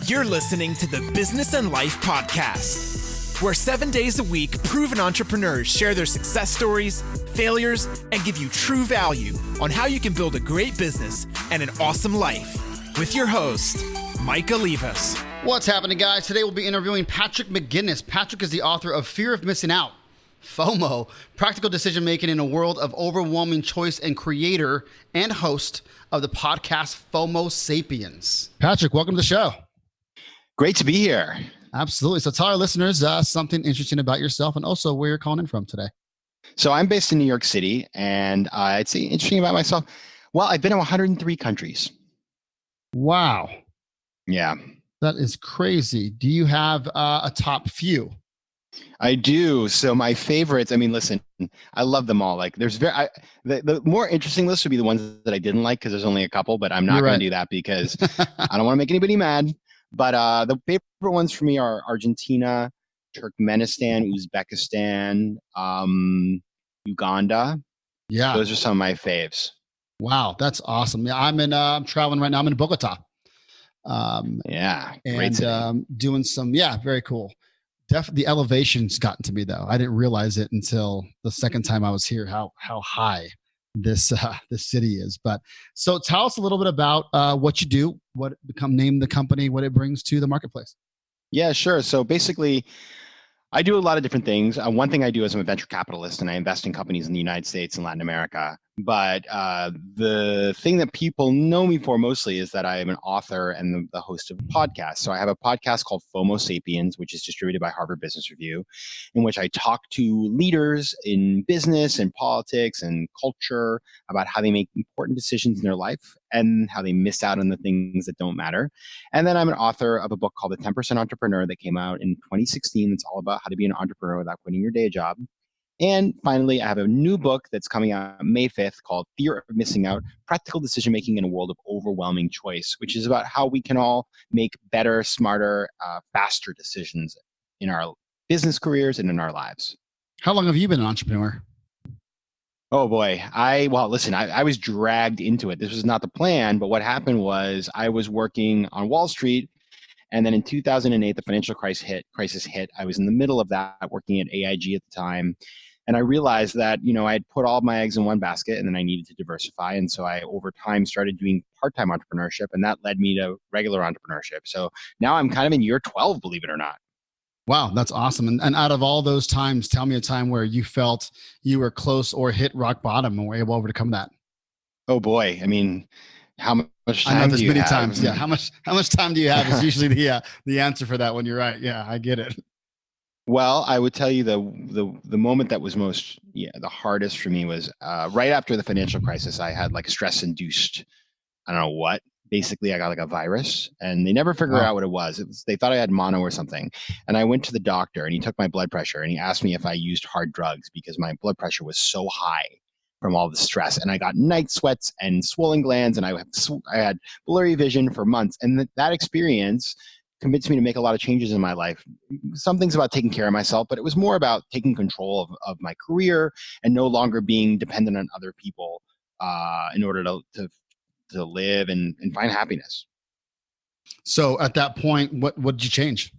You're listening to the Business and Life Podcast, where 7 days a week, proven entrepreneurs share their success stories, failures, and give you true value on how you can build a great business and an awesome life. With your host, Mike Olivas. What's happening, guys? Today we'll be interviewing Patrick McGinnis. Patrick is the author of Fear of Missing Out, FOMO, Practical Decision Making in a World of Overwhelming Choice, and creator and host of the podcast FOMO Sapiens. Patrick, welcome to the show. Great to be here. Absolutely. So tell our listeners something interesting about yourself and also where you're calling in from today. So I'm based in New York City, and I'd say interesting about myself. Well, I've been in 103 countries. Wow. Yeah. That is crazy. Do you have a top few? I do. So my favorites, I mean, listen, I love them all. Like the more interesting list would be the ones that I didn't like because there's only a couple, but I'm not going to do that because I don't want to make anybody mad. But the favorite ones for me are Argentina, Turkmenistan, Uzbekistan, Uganda. Yeah. Those are some of my faves. Wow. That's awesome. Yeah. I'm traveling right now. I'm in Bogota. Great city. Doing some, very cool. Definitely the elevation's gotten to me though. I didn't realize it until the second time I was here, how high this city is. But so tell us a little bit about what you do, name the company, what it brings to the marketplace. Yeah, sure. So basically, I do a lot of different things. One thing I do is I'm a venture capitalist and I invest in companies in the United States and Latin America. But the thing that people know me for mostly is that I am an author and the host of a podcast. So I have a podcast called FOMO Sapiens, which is distributed by Harvard Business Review, in which I talk to leaders in business and politics and culture about how they make important decisions in their life and how they miss out on the things that don't matter. And then I'm an author of a book called The 10% Entrepreneur that came out in 2016. It's all about how to be an entrepreneur without quitting your day job. And finally, I have a new book that's coming out May 5th called Fear of Missing Out, Practical Decision Making in a World of Overwhelming Choice, which is about how we can all make better, smarter, faster decisions in our business careers and in our lives. How long have you been an entrepreneur? Oh boy. I was dragged into it. This was not the plan, but what happened was I was working on Wall Street. And then in 2008, the financial crisis hit. I was in the middle of that, working at AIG at the time. And I realized that, I had put all my eggs in one basket and then I needed to diversify. And so I, over time, started doing part-time entrepreneurship, and that led me to regular entrepreneurship. So now I'm kind of in year 12, believe it or not. Wow, that's awesome. And out of all those times, tell me a time where you felt you were close or hit rock bottom and were able to overcome that. Oh boy. I mean, how much time I know there's do you many have? times. Yeah. How much time do you have is usually the answer for that when you're right. Yeah, I get it. Well, I would tell you the moment that was the hardest for me was right after the financial crisis. I had like stress-induced, I don't know what. Basically, I got like a virus, and they never figured out what it was. They thought I had mono or something. And I went to the doctor, and he took my blood pressure, and he asked me if I used hard drugs because my blood pressure was so high from all the stress. And I got night sweats and swollen glands, and I had blurry vision for months. And that experience convinced me to make a lot of changes in my life. Some things about taking care of myself, but it was more about taking control of my career and no longer being dependent on other people in order to live and find happiness. So at that point, what did you change?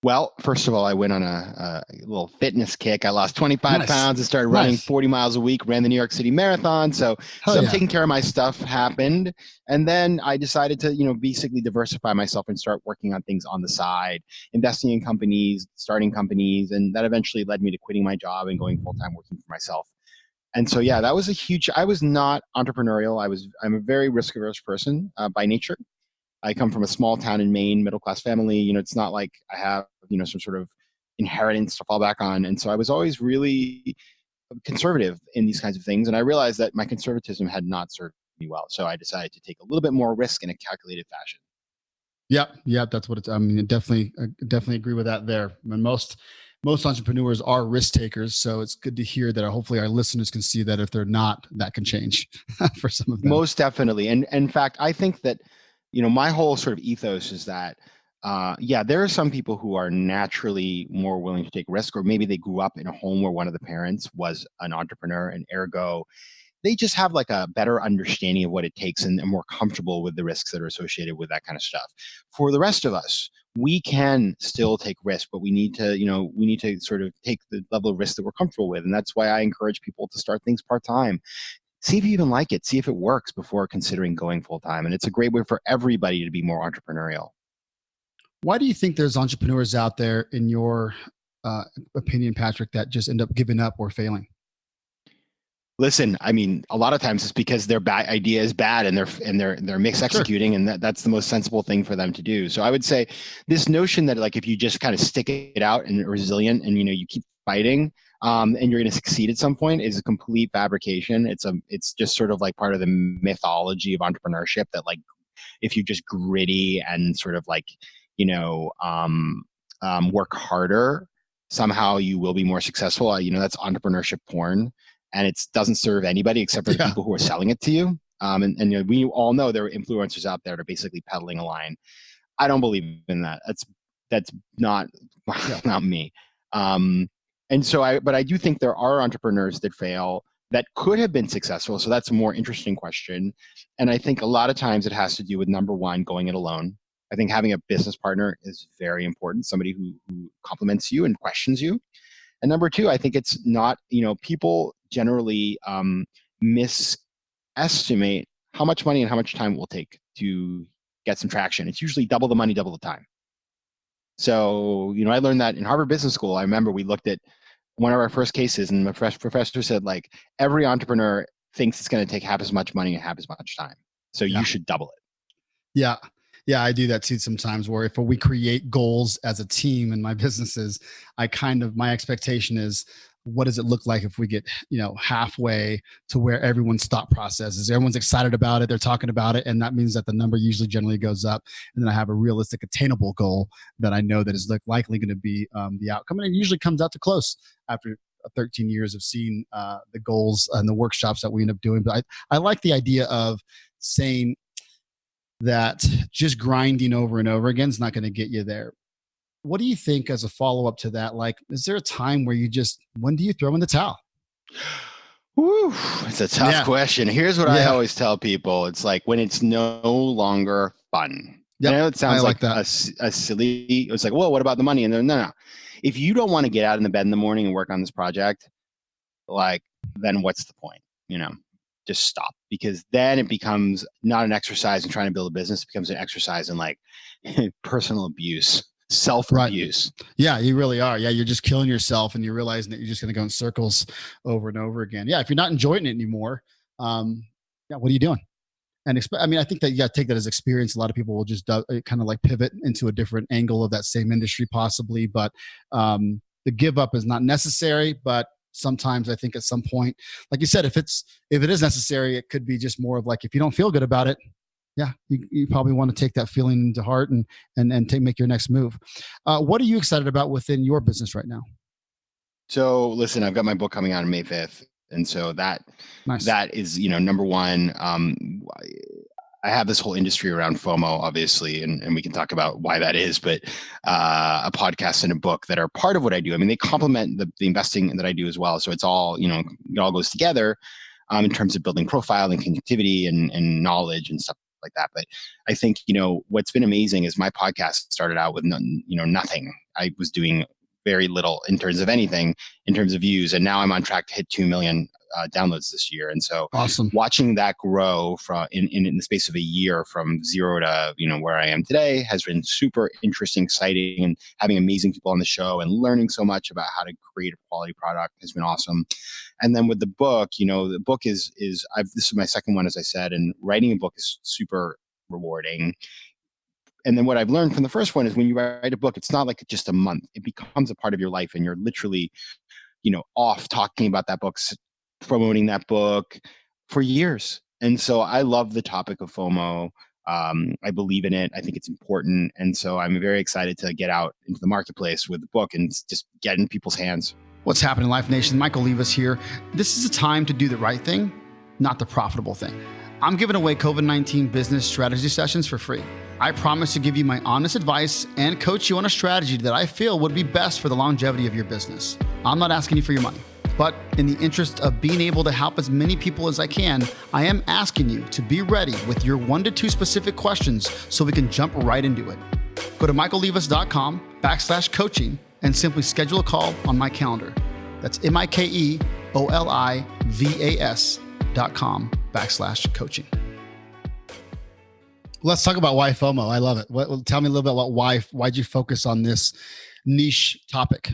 Well, first of all, I went on a little fitness kick. I lost 25 pounds and started running 40 miles a week, ran the New York City Marathon. So taking care of my stuff happened. And then I decided to, basically diversify myself and start working on things on the side, investing in companies, starting companies. And that eventually led me to quitting my job and going full-time working for myself. And so, that was I was not entrepreneurial. I'm a very risk-averse person by nature. I come from a small town in Maine, middle-class family. It's not like I have, some sort of inheritance to fall back on. And so I was always really conservative in these kinds of things. And I realized that my conservatism had not served me well. So I decided to take a little bit more risk in a calculated fashion. Yeah, that's what it's. I mean, definitely agree with that there. I mean, most entrepreneurs are risk takers, so it's good to hear that. Hopefully, our listeners can see that if they're not, that can change for some of them. Most definitely, and in fact, I think that my whole sort of ethos is that there are some people who are naturally more willing to take risk, or maybe they grew up in a home where one of the parents was an entrepreneur, and ergo they just have like a better understanding of what it takes and are more comfortable with the risks that are associated with that kind of stuff. For the rest of us, we can still take risk, but we need to sort of take the level of risk that we're comfortable with. And that's why I encourage people to start things part-time. See if you even like it. See if it works before considering going full-time. And it's a great way for everybody to be more entrepreneurial. Why do you think there's entrepreneurs out there, in your opinion, Patrick, that just end up giving up or failing? Listen, I mean, a lot of times it's because their idea is bad and they're executing, and that's the most sensible thing for them to do. So I would say this notion that like if you just kind of stick it out and are resilient and you keep fighting, and you're going to succeed at some point is a complete fabrication. It's just sort of like part of the mythology of entrepreneurship that like if you just gritty and sort of like work harder, somehow you will be more successful. That's entrepreneurship porn. And it doesn't serve anybody except for the people who are selling it to you. And we all know there are influencers out there that are basically peddling a line. I don't believe in that. That's not me. But I do think there are entrepreneurs that fail that could have been successful. So that's a more interesting question. And I think a lot of times it has to do with, number one, going it alone. I think having a business partner is very important. Somebody who compliments you and questions you. And number two, I think it's not, people generally misestimate how much money and how much time it will take to get some traction. It's usually double the money, double the time. So, I learned that in Harvard Business School. I remember we looked at one of our first cases and the professor said, like, every entrepreneur thinks it's going to take half as much money and half as much time. So you should double it. Yeah. Yeah, I do that too sometimes, where if we create goals as a team in my businesses, my expectation is, what does it look like if we get, halfway to where everyone's thought process is? Everyone's excited about it. They're talking about it. And that means that the number usually generally goes up. And then I have a realistic, attainable goal that I know that is likely going to be the outcome. And it usually comes out to close after 13 years of seeing the goals and the workshops that we end up doing. But I like the idea of saying that just grinding over and over again is not going to get you there. What do you think as a follow-up to that? Like, is there a time where when do you throw in the towel? Woo, it's a tough question. Here's what I always tell people. It's like when it's no longer fun. Yep. I know it sounds like a silly, it's like, well, what about the money? And then, no. If you don't want to get out in the bed in the morning and work on this project, then what's the point? Just stop, because then it becomes not an exercise in trying to build a business. It becomes an exercise in like personal abuse, self-abuse. Right. Yeah, you really are. Yeah, you're just killing yourself and you're realizing that you're just going to go in circles over and over again. Yeah, if you're not enjoying it anymore, what are you doing? And I think that you got to take that as experience. A lot of people will just kind of like pivot into a different angle of that same industry possibly, but the give up is not necessary. But sometimes I think at some point, like you said, if it is necessary, it could be just more of like, if you don't feel good about it, you probably want to take that feeling to heart and make your next move. What are you excited about within your business right now? So listen, I've got my book coming out on May 5th. And so that is, number one, I have this whole industry around FOMO, obviously, and we can talk about why that is, but a podcast and a book that are part of what I do. I mean, they complement the investing that I do as well. So it's all, it all goes together in terms of building profile and connectivity and knowledge and stuff like that. But I think, what's been amazing is my podcast started out with nothing. I was doing very little in terms of anything, in terms of views. And now I'm on track to hit 2 million downloads this year. And so awesome. Watching that grow from in the space of a year from zero to, where I am today has been super interesting, exciting, and having amazing people on the show and learning so much about how to create a quality product has been awesome. And then with the book, the book this is my second one, as I said, and writing a book is super rewarding. And then what I've learned from the first one is when you write a book, it's not like just a month. It becomes a part of your life, and you're literally, off talking about that book, promoting that book for years. And so I love the topic of FOMO. I believe in it. I think it's important. And so I'm very excited to get out into the marketplace with the book and just get in people's hands. What's happening, Life Nation? Michael Levis here. This is a time to do the right thing, not the profitable thing. I'm giving away COVID-19 business strategy sessions for free. I promise to give you my honest advice and coach you on a strategy that I feel would be best for the longevity of your business. I'm not asking you for your money. But in the interest of being able to help as many people as I can, I am asking you to be ready with your 1 to 2 specific questions so we can jump right into it. Go to michaelolivas.com/coaching and simply schedule a call on my calendar. That's MIKEOLIVAS.com/coaching. Let's talk about why FOMO. I love it. Tell me a little bit about why'd you focus on this niche topic?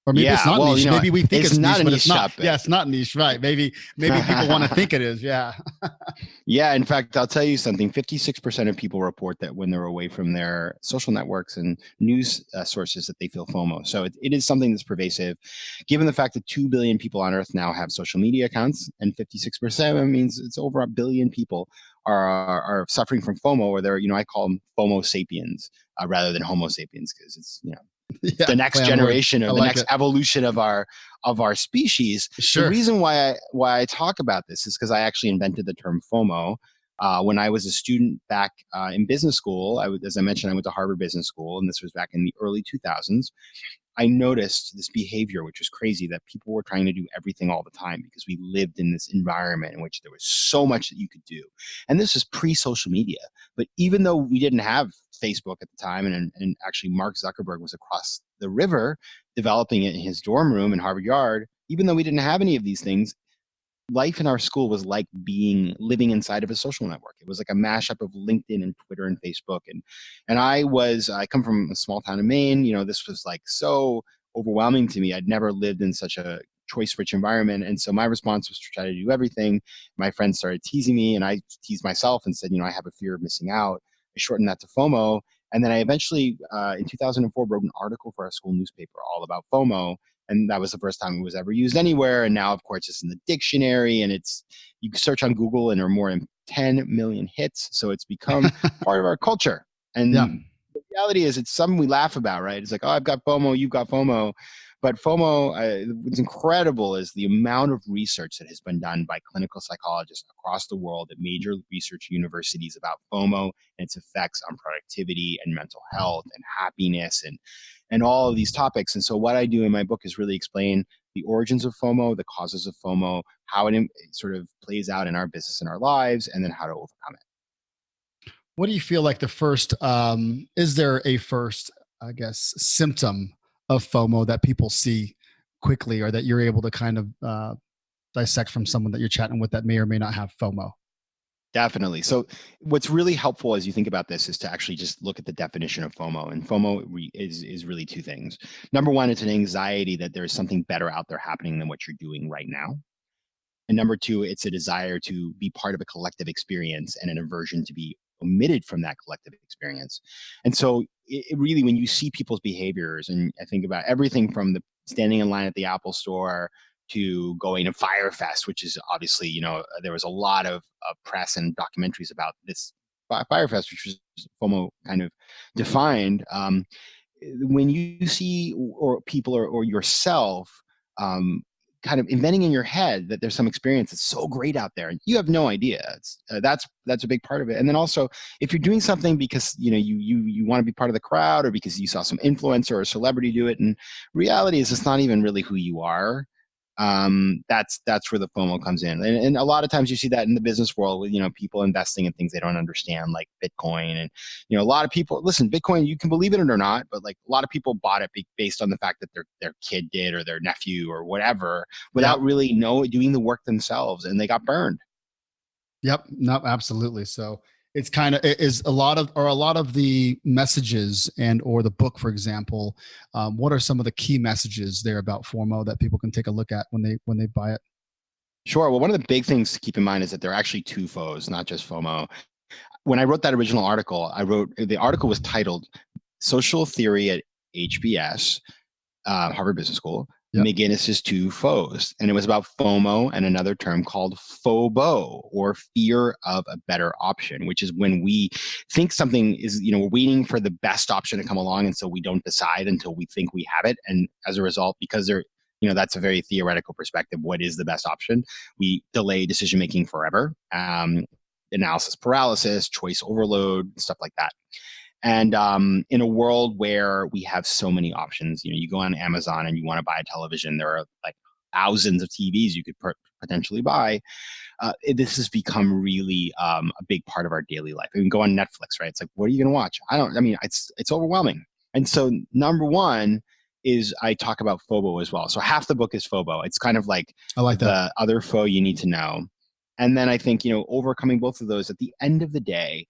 Or maybe it's not niche. Maybe we think it's niche, but it's not. Yeah, it's not niche, right? Maybe people want to think it is. Yeah. Yeah. In fact, I'll tell you something. 56% of people report that when they're away from their social networks and news sources that they feel FOMO. So it is something that's pervasive. Given the fact that 2 billion people on Earth now have social media accounts, and 56% means it's over 1 billion people are suffering from FOMO, or they're, I call them FOMO sapiens rather than Homo sapiens, because it's, the next generation or the next evolution of our species. Sure. The reason why I talk about this is because I actually invented the term FOMO when I was a student back in business school. As I mentioned, I went to Harvard Business School, and this was back in the early 2000s. I noticed this behavior, which was crazy, that people were trying to do everything all the time because we lived in this environment in which there was so much that you could do. And this is pre-social media. But even though we didn't have Facebook at the time, and actually Mark Zuckerberg was across the river developing it in his dorm room in Harvard Yard, even though we didn't have any of these things, life in our school was like living inside of a social network. It was like a mashup of LinkedIn and Twitter and Facebook. And I come from a small town in Maine. This was like so overwhelming to me. I'd never lived in such a choice-rich environment. And so my response was to try to do everything. My friends started teasing me, and I teased myself and said, I have a fear of missing out. I shortened that to FOMO. And then I eventually, in 2004, wrote an article for our school newspaper all about FOMO. And that was the first time it was ever used anywhere. And now, of course, it's in the dictionary, and you can search on Google and there are more than 10 million hits. So it's become part of our culture. And the reality is it's something we laugh about, right? It's like, oh, I've got FOMO, you've got FOMO. But FOMO, what's incredible is the amount of research that has been done by clinical psychologists across the world at major research universities about FOMO and its effects on productivity and mental health and happiness and all of these topics. And so what I do in my book is really explain the origins of FOMO, the causes of FOMO, how it sort of plays out in our business and our lives, and then how to overcome it. What do you feel like is there a first, symptom of FOMO that people see quickly, or that you're able to kind of dissect from someone that you're chatting with that may or may not have FOMO? Definitely. So what's really helpful as you think about this is to actually just look at the definition of FOMO. And FOMO is really 2 things. Number one, it's an anxiety that there's something better out there happening than what you're doing right now. And number 2, it's a desire to be part of a collective experience and an aversion to be omitted from that collective experience. And so it really, when you see people's behaviors, and I think about everything from the standing in line at the Apple store to going to Firefest, which is obviously, there was a lot of press and documentaries about this Firefest, which was FOMO kind of defined. When you see or people or yourself kind of inventing in your head that there's some experience that's so great out there, and you have no idea, that's a big part of it. And then also, if you're doing something because you want to be part of the crowd, or because you saw some influencer or celebrity do it, and reality is it's not even really who you are. That's where the FOMO comes in. And a lot of times you see that in the business world with, people investing in things they don't understand, like Bitcoin. And, a lot of people, listen, Bitcoin, you can believe in it or not, but like a lot of people bought it based on the fact that their kid did, or their nephew or whatever, without really doing the work themselves, and they got burned. Yep. No, absolutely. So it's kind of, is a lot of the messages or the book, for example, what are some of the key messages there about FOMO that people can take a look at when they buy it? Sure. Well, one of the big things to keep in mind is that there are actually 2 FOs, not just FOMO. When I wrote that original article, the article was titled Social Theory at HBS, Harvard Business School, McGinnis's 2 FOs. And it was about FOMO and another term called FOBO, or fear of a better option, which is when we think something is, we're waiting for the best option to come along. And so we don't decide until we think we have it. And as a result, because that's a very theoretical perspective, what is the best option? We delay decision-making forever. Analysis paralysis, choice overload, stuff like that. And in a world where we have so many options, you go on Amazon and you want to buy a television, there are like thousands of TVs you could potentially buy. This has become really a big part of our daily life. I mean, go on Netflix, right? It's like, what are you going to watch? It's overwhelming. And so number one is I talk about FOMO as well. So half the book is FOMO. It's kind of like I like that. The other foe you need to know. And then I think, overcoming both of those at the end of the day,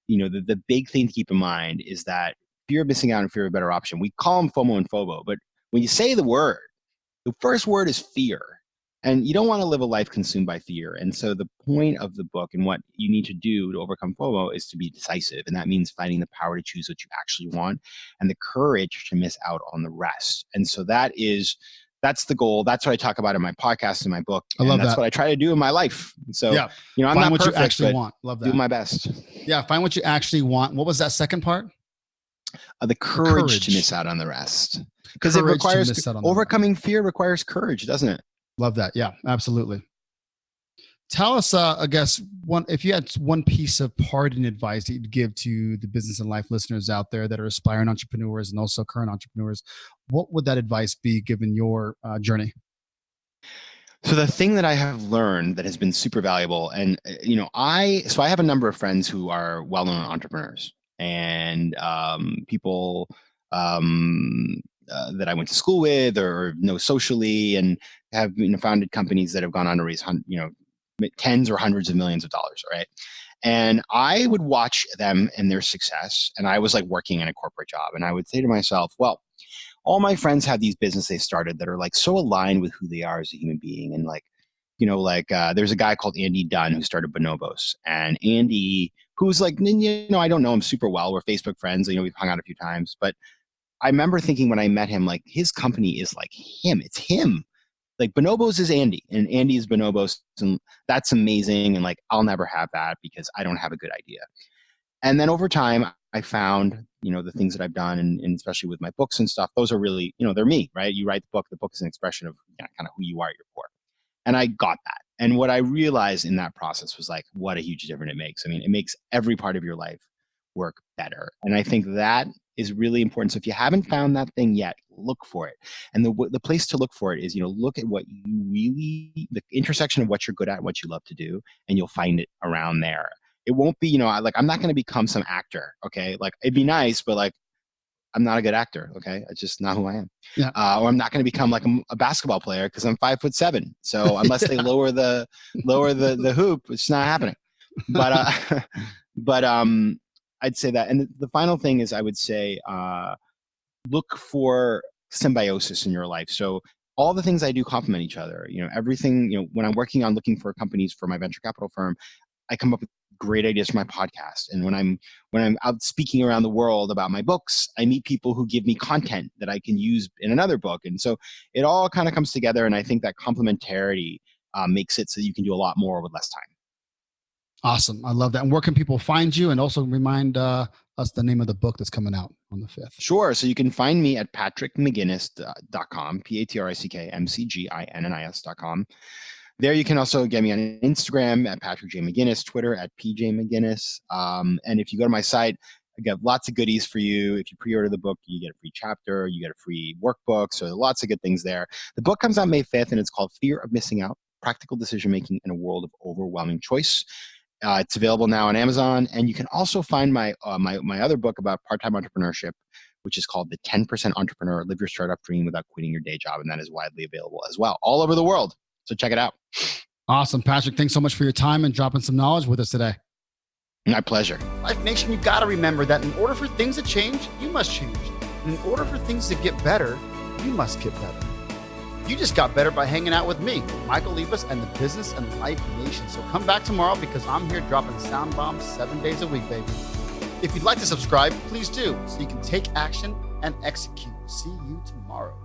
the big thing to keep in mind is that fear of missing out and fear of a better option. We call them FOMO and FOBO, but when you say the first word is fear. And you don't want to live a life consumed by fear. And so the point of the book and what you need to do to overcome FOMO is to be decisive. And that means finding the power to choose what you actually want and the courage to miss out on the rest. And so that's the goal. That's what I talk about in my podcast and my book. I love that's that. what I try to do in my life. So, I'm find not what perfect, you actually but want. Love that. do my best. Yeah. Find what you actually want. What was that second part? The courage to miss out on the rest. Because it requires overcoming fear requires courage, doesn't it? Love that. Yeah, absolutely. Tell us, I guess, if you had one piece of parting advice that you'd give to the business and life listeners out there that are aspiring entrepreneurs and also current entrepreneurs, what would that advice be given your journey? So the thing that I have learned that has been super valuable, and I have a number of friends who are well-known entrepreneurs and people that I went to school with or know socially, and have founded companies that have gone on to raise tens or hundreds of millions of dollars, right? And I would watch them and their success, and I was like working in a corporate job, and I would say to myself, well, all my friends have these businesses they started that are like so aligned with who they are as a human being, and there's a guy called Andy Dunn who started Bonobos, and Andy, who's like, I don't know him super well. We're Facebook friends, we've hung out a few times, but I remember thinking when I met him, like, his company is like him. It's him. Like, Bonobos is Andy, and Andy is Bonobos, and that's amazing. And like, I'll never have that because I don't have a good idea. And then over time, I found, the things that I've done, and especially with my books and stuff, those are really, they're me, right? You write the book is an expression of kind of who you are at your core. And I got that. And what I realized in that process was like, what a huge difference it makes. I mean, it makes every part of your life work better. And I think that is really important. So if you haven't found that thing yet, look for it. And the place to look for it is, look at what you really, the intersection of what you're good at and what you love to do, and you'll find it around there. It won't be, I'm not going to become some actor. Okay. Like, it'd be nice, but like, I'm not a good actor. Okay. It's just not who I am. Yeah. Or I'm not going to become like a basketball player because I'm 5'7". So unless they lower the hoop, it's not happening. But I'd say that. And the final thing is, I would say, look for symbiosis in your life. So all the things I do complement each other. Everything, when I'm working on looking for companies for my venture capital firm, I come up with great ideas for my podcast. And when I'm out speaking around the world about my books, I meet people who give me content that I can use in another book. And so it all kind of comes together. And I think that complementarity makes it so you can do a lot more with less time. Awesome. I love that. And where can people find you? And also remind us the name of the book that's coming out on the 5th. Sure. So you can find me at patrickmcginnis.com, PatrickMcGinnis.com. There you can also get me on Instagram at Patrick J. McGinnis, Twitter at PJ McGinnis. And if you go to my site, I got lots of goodies for you. If you pre-order the book, you get a free chapter, you get a free workbook. So lots of good things there. The book comes out May 5th, and it's called Fear of Missing Out, Practical Decision-Making in a World of Overwhelming Choice. It's available now on Amazon. And you can also find my other book about part-time entrepreneurship, which is called The 10% Entrepreneur, Live Your Startup Dream Without Quitting Your Day Job. And that is widely available as well, all over the world. So check it out. Awesome. Patrick, thanks so much for your time and dropping some knowledge with us today. My pleasure. Life Nation, you got to remember that in order for things to change, you must change. And in order for things to get better, you must get better. You just got better by hanging out with me, Michael Libas, and the Business and Life Nation. So come back tomorrow because I'm here dropping sound bombs 7 days a week, baby. If you'd like to subscribe, please do so you can take action and execute. See you tomorrow.